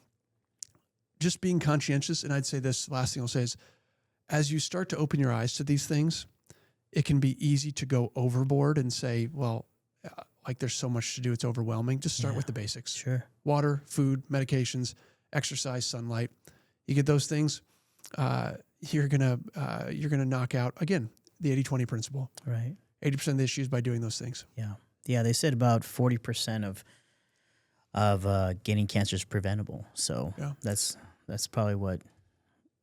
just being conscientious, and I'd say this last thing I'll say is, as you start to open your eyes to these things, it can be easy to go overboard and say, well, like there's so much to do, it's overwhelming. Just start with the basics. Sure. Water, food, medications, exercise, sunlight. You get those things, you're gonna knock out, again, the 80-20 principle. Right. 80% of the issues by doing those things. Yeah. Yeah. They said about 40% of getting cancer is preventable. So that's probably what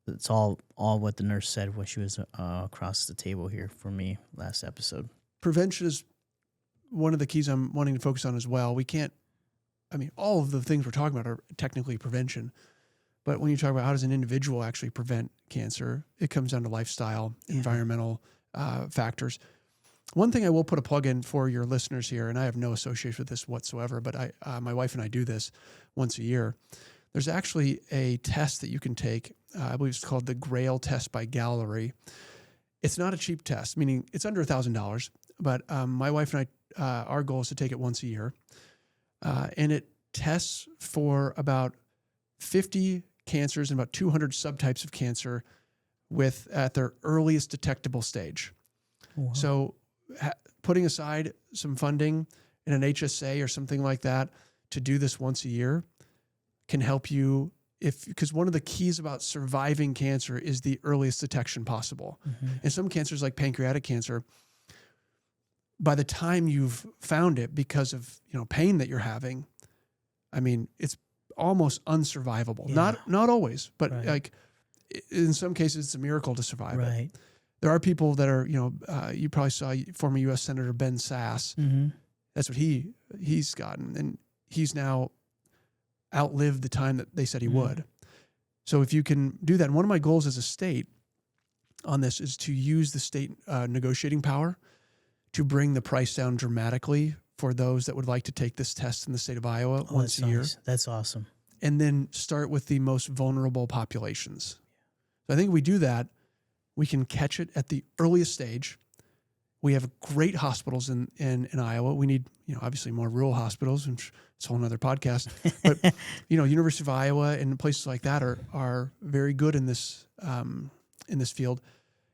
it's all what the nurse said when she was across the table here for me last episode. Prevention is one of the keys I'm wanting to focus on as well. All of the things we're talking about are technically prevention, but when you talk about how does an individual actually prevent cancer, it comes down to lifestyle, environmental factors. One thing I will put a plug in for your listeners here, and I have no association with this whatsoever, but my wife and I do this once a year. There's actually a test that you can take. I believe it's called the Grail test by Gallery. It's not a cheap test, meaning it's under $1,000, but my wife and I, our goal is to take it once a year. And it tests for about 50 cancers and about 200 subtypes of cancer at their earliest detectable stage. Wow. So putting aside some funding in an HSA or something like that to do this once a year can help you, because one of the keys about surviving cancer is the earliest detection possible. Mm-hmm. And some cancers, like pancreatic cancer, by the time you've found it, because of pain that you're having, it's almost unsurvivable. Yeah. Not always, but like in some cases, it's a miracle to survive it. There are people that are, you probably saw former U.S. Senator Ben Sass. Mm-hmm. That's what he's gotten, and he's now outlived the time that they said he would. So if you can do that, and one of my goals as a state on this is to use the state negotiating power to bring the price down dramatically for those that would like to take this test in the state of Iowa once a year. That's awesome. And then start with the most vulnerable populations. So I think if we do that, we can catch it at the earliest stage. We have great hospitals in Iowa. We need, obviously more rural hospitals, and it's a whole nother podcast. But, University of Iowa and places like that are very good in this field.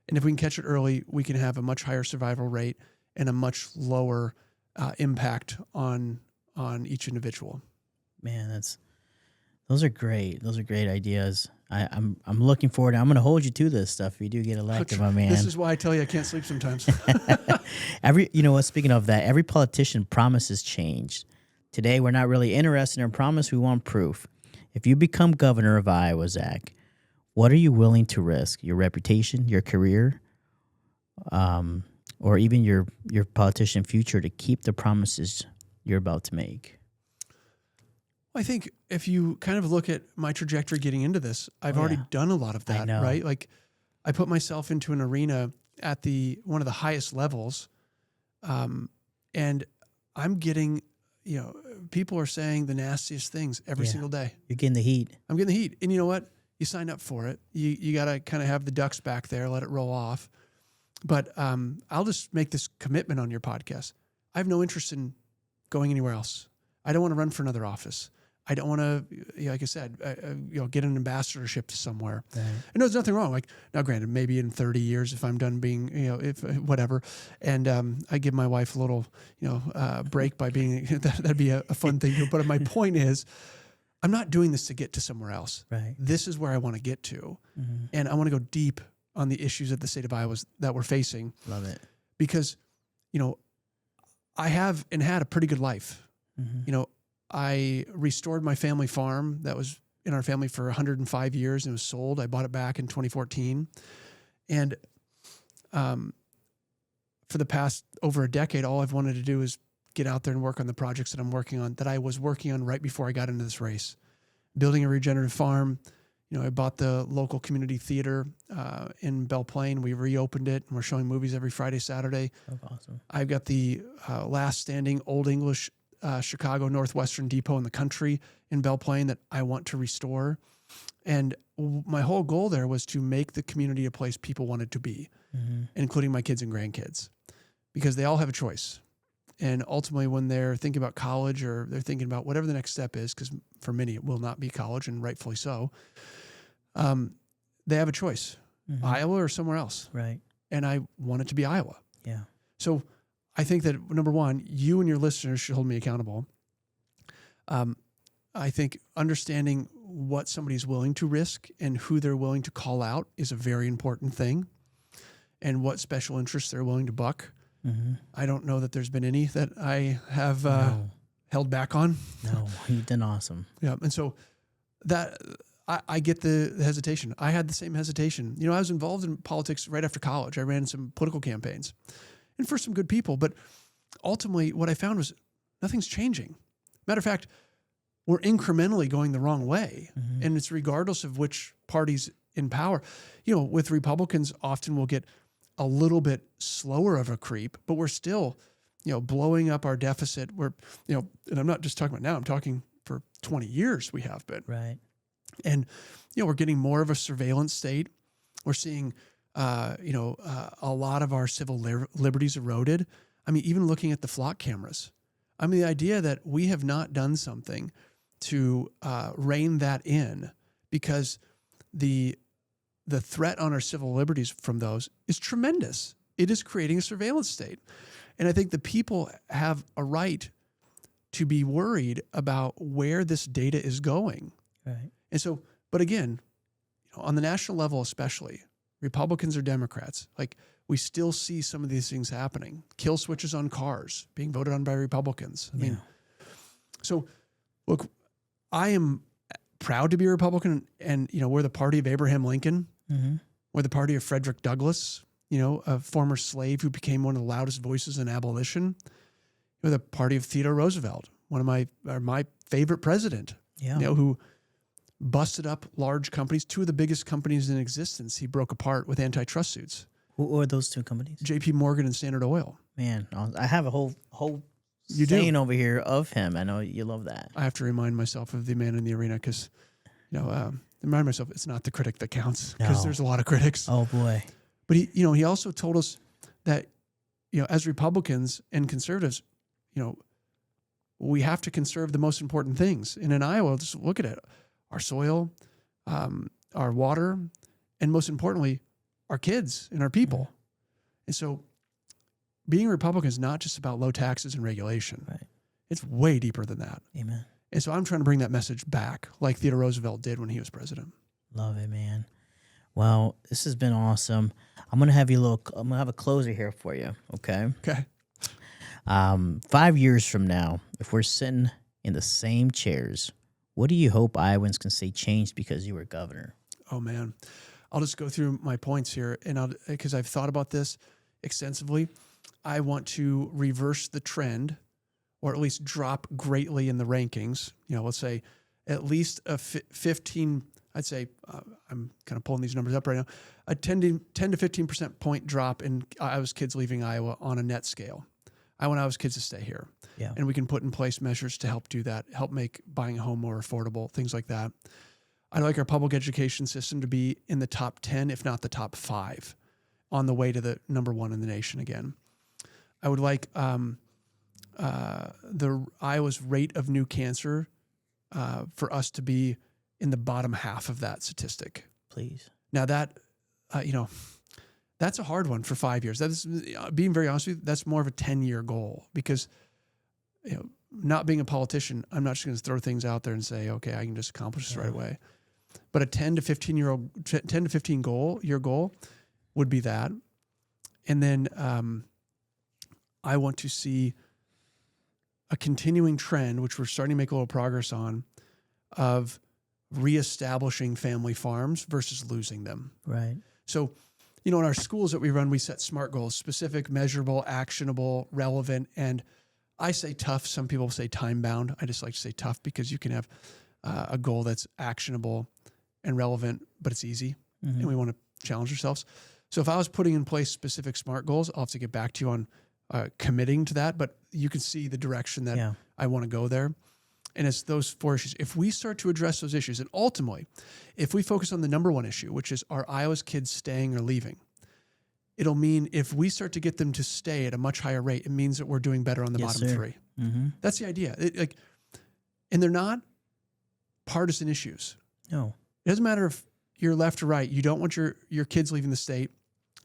And if we can catch it early, we can have a much higher survival rate and a much lower impact on each individual. Man, those are great. Those are great ideas. I'm looking forward. I'm going to hold you to this stuff if you do get elected, my man. This is why I tell you I can't sleep sometimes. Speaking of that, every politician promises change. Today, we're not really interested in promise. We want proof. If you become governor of Iowa, Zach, what are you willing to risk? Your reputation, your career, or even your politician future to keep the promises you're about to make? I think if you kind of look at my trajectory getting into this, I've already done a lot of that, right? Like I put myself into an arena at one of the highest levels, and I'm getting, people are saying the nastiest things every single day. You're getting the heat. I'm getting the heat. And you know what? You signed up for it. You got to kind of have the ducks back there, let it roll off. But I'll just make this commitment on your podcast. I have no interest in going anywhere else. I don't want to run for another office. I don't want to, like I said, get an ambassadorship to somewhere. Right. And there's nothing wrong. Like now, granted, maybe in 30 years, if I'm done being, if whatever, and I give my wife a little, break by being, that'd be a fun thing. But my point is, I'm not doing this to get to somewhere else. Right. This is where I want to get to, and I want to go deep on the issues of the state of Iowa that we're facing. Love it. Because, I have and had a pretty good life. Mm-hmm. You know, I restored my family farm that was in our family for 105 years and it was sold. I bought it back in 2014. And for the past over a decade, all I've wanted to do is get out there and work on the projects that I'm working on, that I was working on right before I got into this race. Building a regenerative farm. You know, I bought the local community theater in Belle Plaine. We reopened it, and we're showing movies every Friday, Saturday. Oh, awesome. I've got the last standing Old English Chicago Northwestern depot in the country in Belle Plaine that I want to restore. And my whole goal there was to make the community a place people wanted to be, including my kids and grandkids, because they all have a choice. And ultimately, when they're thinking about college or they're thinking about whatever the next step is, because for many it will not be college, and rightfully so, they have a choice, Iowa or somewhere else. Right. And I want it to be Iowa. Yeah. So I think that, number one, you and your listeners should hold me accountable. I think understanding what somebody's willing to risk and who they're willing to call out is a very important thing, and what special interests they're willing to buck. I don't know that there's been any that I have held back on. No, you've done awesome. Yeah. And so that I get the hesitation. I had the same hesitation. You know, I was involved in politics right after college. I ran some political campaigns and for some good people, but ultimately what I found was nothing's changing. Matter of fact, we're incrementally going the wrong way. And it's regardless of which party's in power. You know, with Republicans, often we'll get a little bit slower of a creep, but we're still, you know, blowing up our deficit. We're, you know, and I'm not just talking about now, I'm talking for 20 years we have been. Right. And, you know, we're getting more of a surveillance state. We're seeing, a lot of our civil liberties eroded. I mean, even looking at the flock cameras. I mean, the idea that we have not done something to rein that in, because the threat on our civil liberties from those is tremendous. It is creating a surveillance state. And I think the people have a right to be worried about where this data is going. Right. And so, but again, you know, on the national level especially, Republicans or Democrats, like, we still see some of these things happening. Kill switches on cars being voted on by Republicans. I mean, so look, I am proud to be a Republican, and, you know, we're the party of Abraham Lincoln. We're the party of Frederick Douglass, you know, a former slave who became one of the loudest voices in abolition. We're the party of Theodore Roosevelt, one of my favorite president, you know, who busted up large companies, two of the biggest companies in existence. He broke apart with antitrust suits. Who are those two companies? J.P. Morgan and Standard Oil. Man, I have a whole You saying do. over here of him. I know you love that. I have to remind myself of the man in the arena, because, you know, remind myself it's not the critic that counts, because there's a lot of critics. Oh boy. But he also told us that, you know, as Republicans and conservatives, you know, we have to conserve the most important things. And in Iowa, just look at it: our soil, our water, and most importantly, our kids and our people. And so being a Republican is not just about low taxes and regulation. Right. It's way deeper than that. Amen. And so I'm trying to bring that message back, like Theodore Roosevelt did when he was president. Love it, man. Well, this has been awesome. I'm gonna have a closer here for you. Okay. Okay. 5 years from now, if we're sitting in the same chairs, what do you hope Iowans can say changed because you were governor? Oh man, I'll just go through my points here, and because I've thought about this extensively. I want to reverse the trend, or at least drop greatly in the rankings. You know, let's say at least a 15. I'd say I'm kind of pulling these numbers up right now. A 10 to 15% point drop in Iowa's kids leaving Iowa on a net scale. I want Iowa's kids to stay here. Yeah. And we can put in place measures to help do that, help make buying a home more affordable, things like that. I'd like our public education system to be in the top 10, if not the top 5, on the way to the number 1 in the nation again. I would like Iowa's rate of new cancer for us to be in the bottom half of that statistic. Please. Now that, that's a hard one for 5 years. That is, being very honest with you, that's more of a 10-year goal, because, you know, not being a politician, I'm not just going to throw things out there and say, okay, I can just accomplish this right away. But a 10 to 15 year goal would be that. And then I want to see a continuing trend, which we're starting to make a little progress on, of reestablishing family farms versus losing them. Right. So, in our schools that we run, we set SMART goals: specific, measurable, actionable, relevant, and I say tough. Some people say time-bound. I just like to say tough because you can have a goal that's actionable and relevant, but it's easy, and we want to challenge ourselves. So if I was putting in place specific SMART goals, I'll have to get back to you on committing to that, but you can see the direction that I want to go there. And it's those 4 issues. If we start to address those issues, and ultimately, if we focus on the number 1 issue, which is are Iowa's kids staying or leaving, it'll mean if we start to get them to stay at a much higher rate, it means that we're doing better on the bottom 3. That's the idea. And they're not partisan issues. No. It doesn't matter if you're left or right. You don't want your kids leaving the state.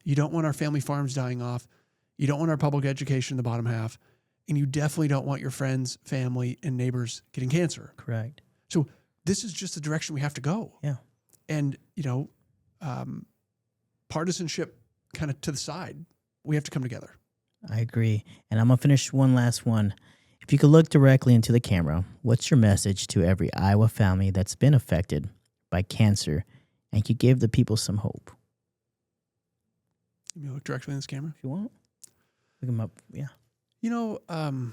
You don't want our family farms dying off. You don't want our public education in the bottom half. And you definitely don't want your friends, family, and neighbors getting cancer. Correct. So this is just the direction we have to go. Yeah. And, partisanship kind of to the side. We have to come together. I agree. And I'm going to finish one last one. If you could look directly into the camera, what's your message to every Iowa family that's been affected by cancer and could give the people some hope? You look directly in this camera? If you want. Look them up. Yeah. I'm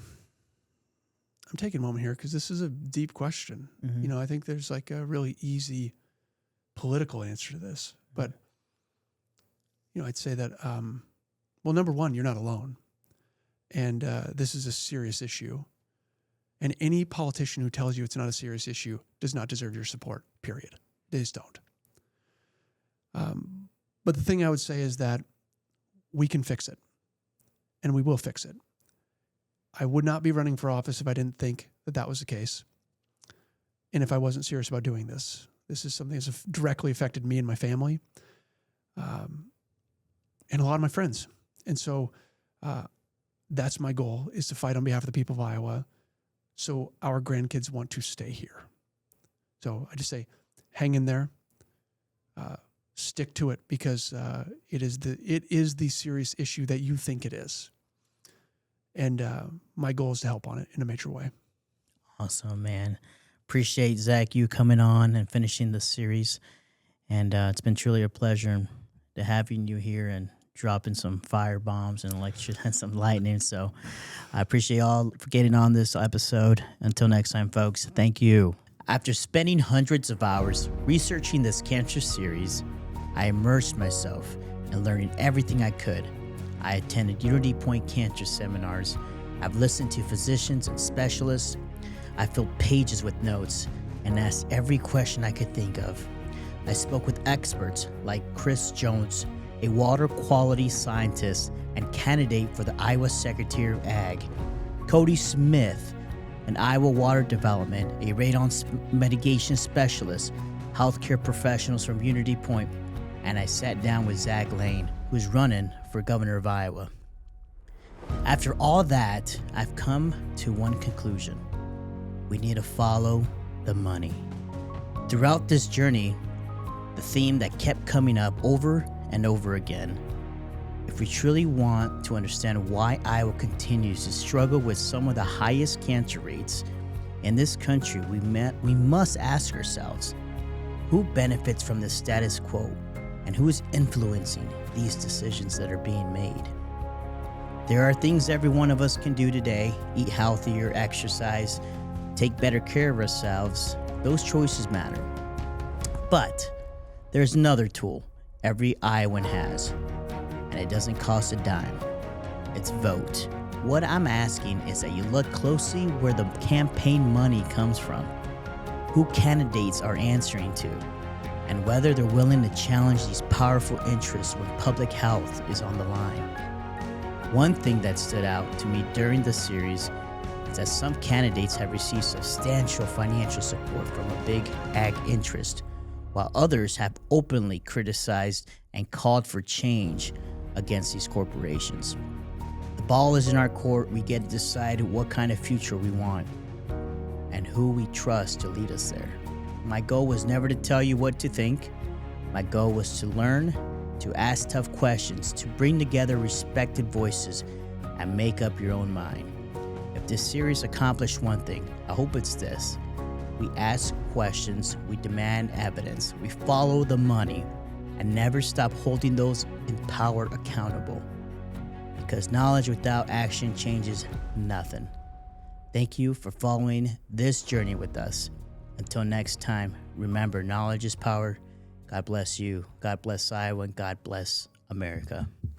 taking a moment here because this is a deep question. I think there's like a really easy political answer to this. But, I'd say that, number 1, you're not alone. And this is a serious issue. And any politician who tells you it's not a serious issue does not deserve your support, period. They just don't. But the thing I would say is that we can fix it. And we will fix it. I would not be running for office if I didn't think that that was the case. And if I wasn't serious about doing this. This is something that's directly affected me and my family. And a lot of my friends. And so that's my goal, is to fight on behalf of the people of Iowa so our grandkids want to stay here. So I just say, hang in there. Stick to it because it is the serious issue that you think it is. And my goal is to help on it in a major way. Awesome, man. Appreciate, Zach, you coming on and finishing the series. And it's been truly a pleasure to having you here and dropping some fire bombs and electric and some lightning. So I appreciate y'all for getting on this episode. Until next time, folks, thank you. After spending hundreds of hours researching this cancer series, I immersed myself in learning everything I could. I attended Unity Point cancer seminars. I've listened to physicians and specialists. I filled pages with notes and asked every question I could think of. I spoke with experts like Chris Jones, a water quality scientist and candidate for the Iowa Secretary of Ag, Cody Smith, an Iowa Water Development, a radon mitigation specialist, healthcare professionals from Unity Point, and I sat down with Zach Lahn, who's running for governor of Iowa. After all that, I've come to one conclusion. We need to follow the money. Throughout this journey, the theme that kept coming up over and over again. If we truly want to understand why Iowa continues to struggle with some of the highest cancer rates in this country, we must ask ourselves, who benefits from the status quo and who is influencing these decisions that are being made? There are things every one of us can do today: eat healthier, exercise, take better care of ourselves. Those choices matter. But there's another tool every Iowan has, and it doesn't cost a dime. It's vote. What I'm asking is that you look closely where the campaign money comes from, who candidates are answering to, and whether they're willing to challenge these powerful interests when public health is on the line. One thing that stood out to me during the series is that some candidates have received substantial financial support from a big ag interest, while others have openly criticized and called for change against these corporations. The ball is in our court. We get to decide what kind of future we want and who we trust to lead us there. My goal was never to tell you what to think. My goal was to learn, to ask tough questions, to bring together respected voices and make up your own mind. If If this series accomplished one thing, I hope it's this. We ask questions, we demand evidence, we follow the money, and never stop holding those in power accountable. Because knowledge without action changes nothing. Thank you for following this journey with us. Until next time, remember, knowledge is power. God bless you. God bless Iowa, and God bless America.